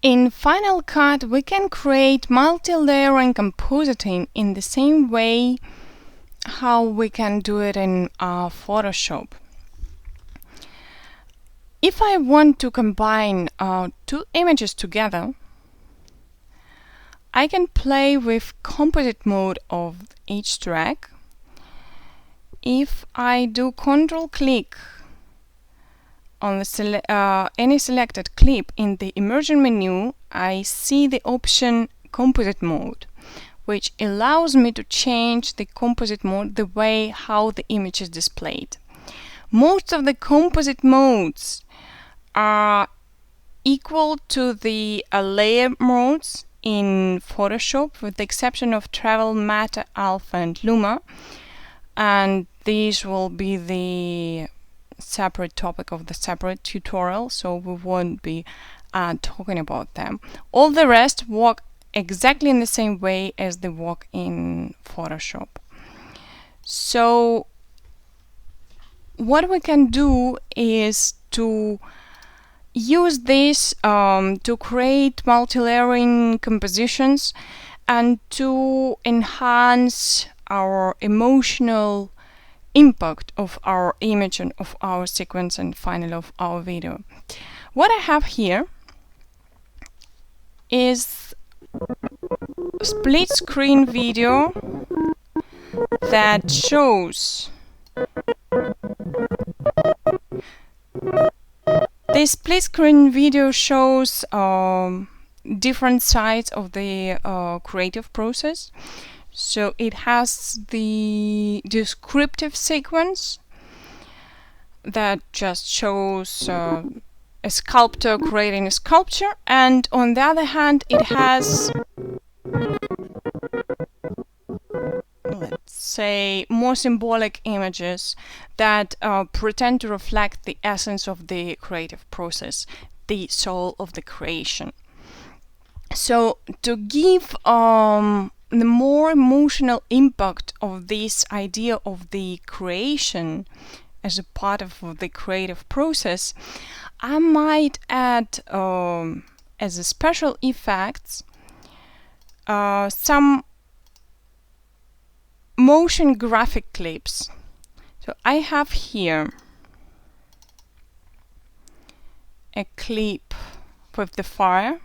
In Final Cut, we can create multi-layer and compositing in the same way how we can do it in Photoshop. If I want to combine two images together, I can play with Composite Mode of each track. If I do Control-click on any selected clip in the emerging menu, I see the option Composite Mode, which allows me to change the composite mode the way how the image is displayed. Most of the composite modes are equal to the layer modes in Photoshop, with the exception of Travel, Matter, Alpha, and Luma, and these will be the separate topic of the separate tutorial, so we won't be talking about them. All the rest work exactly in the same way as they work in Photoshop. So what we can do is to use this to create multi-layering compositions and to enhance our emotional impact of our image and of our sequence and finally of our video. What I have here is a split screen video that shows this split screen video shows different sides of the creative process. So it has the descriptive sequence that just shows a sculptor creating a sculpture, and on the other hand it has, let's say, more symbolic images that pretend to reflect the essence of the creative process, the soul of the creation. So to give the more emotional impact of this idea of the creation as a part of the creative process, I might add as a special effects some motion graphic clips. So I have here a clip with the fire,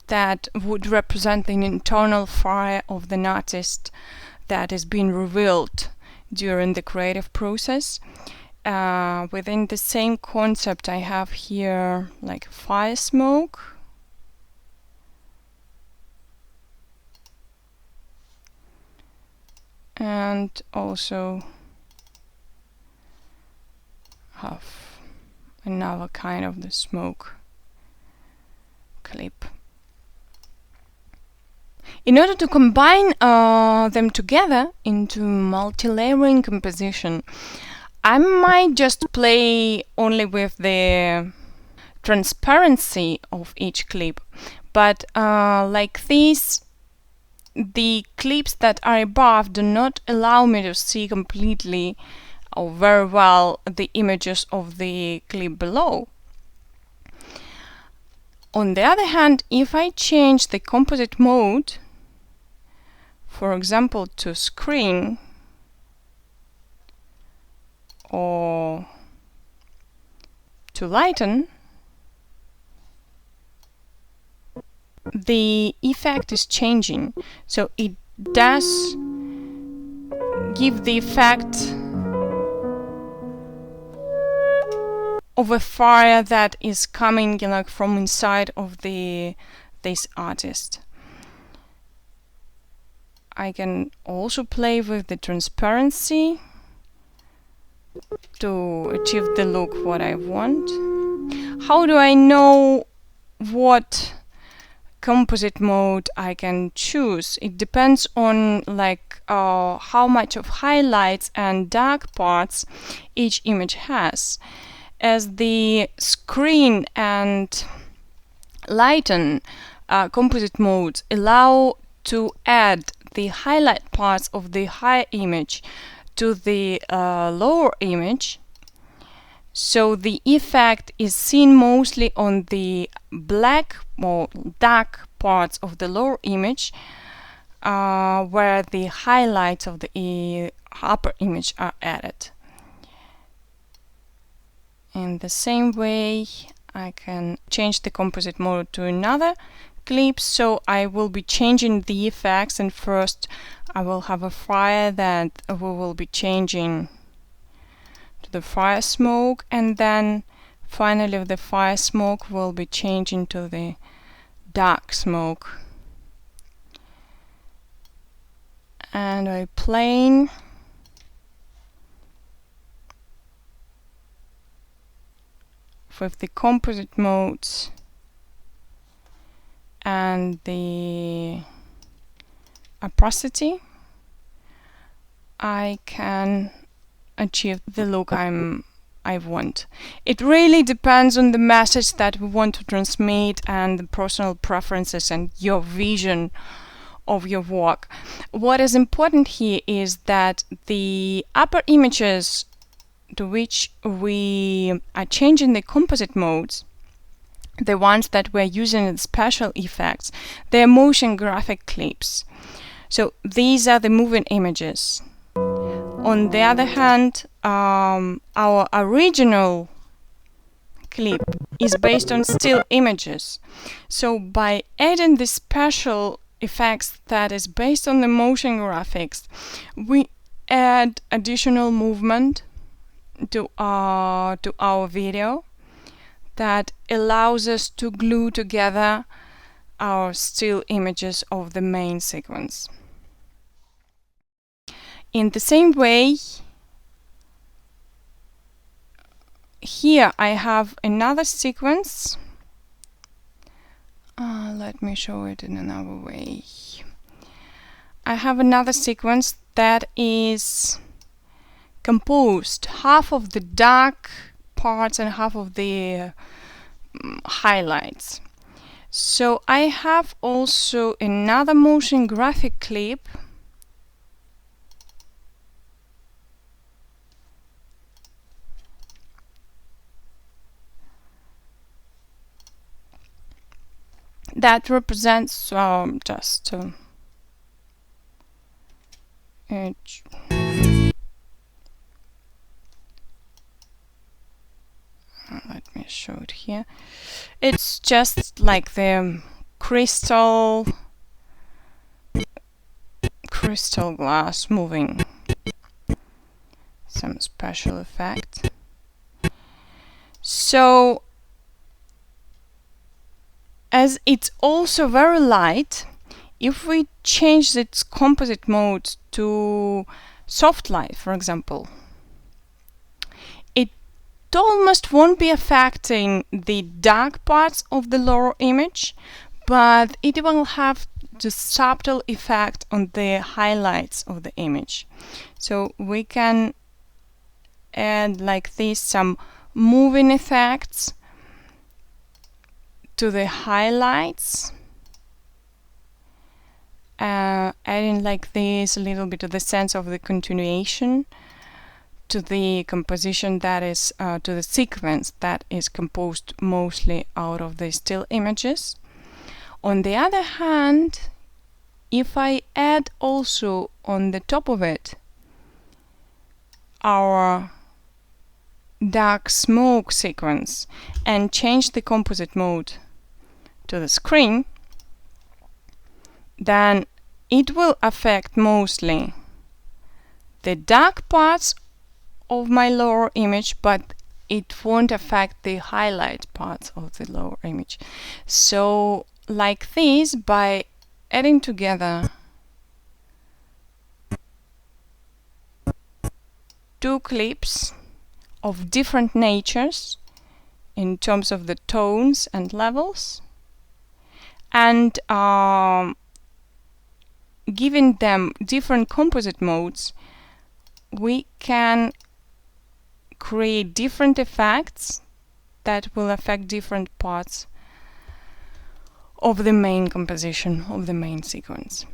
that would represent the internal fire of the artist that is being revealed during the creative process. Within the same concept, I have here like fire smoke, and also have another kind of the smoke clip. In order to combine them together into multi-layering composition, I might just play only with the transparency of each clip, but like this, the clips that are above do not allow me to see completely or very well the images of the clip below. On the other hand, if I change the composite mode, for example, to screen or to lighten, the effect is changing. So it does give the effect of a fire that is coming like from inside of this artist. I can also play with the transparency to achieve the look what I want. How do I know what composite mode I can choose? It depends on like how much of highlights and dark parts each image has. As the screen and lighten composite modes allow to add the highlight parts of the high image to the lower image. So the effect is seen mostly on the black or dark parts of the lower image, where the highlights of the upper image are added. In the same way, I can change the composite mode to another clip, so I will be changing the effects, and first I will have a fire that we will be changing to the fire smoke, and then finally the fire smoke will be changing to the dark smoke. And I plane with the composite modes and the opacity, I can achieve the look I want. It really depends on the message that we want to transmit and the personal preferences and your vision of your work. What is important here is that the upper images to which we are changing the composite modes, the ones that we're using in special effects, they're motion graphic clips. So these are the moving images. On the other hand, our original clip is based on still images. So by adding the special effects that is based on the motion graphics, we add additional movement to our video that allows us to glue together our still images of the main sequence. In the same way, here I have another sequence. Let me show it in another way. I have another sequence that is composed half of the dark parts and half of the highlights. So I have also another motion graphic clip that represents let me show it here. It's just like the crystal glass moving, some special effect. So as it's also very light, if we change its composite mode to soft light, for example, it almost won't be affecting the dark parts of the lower image, but it will have the subtle effect on the highlights of the image. So we can add like this some moving effects to the highlights, adding like this a little bit of the sense of the continuation to the composition that is to the sequence that is composed mostly out of the still images. On the other hand, if I add also on the top of it our dark smoke sequence and change the composite mode to the screen, then it will affect mostly the dark parts of my lower image, but it won't affect the highlight parts of the lower image. So like this, by adding together two clips of different natures in terms of the tones and levels, and giving them different composite modes, we can create different effects that will affect different parts of the main composition, of the main sequence.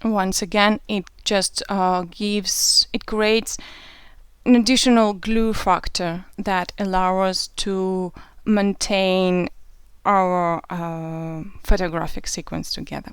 Once again, it just creates an additional glue factor that allows us to maintain our photographic sequence together.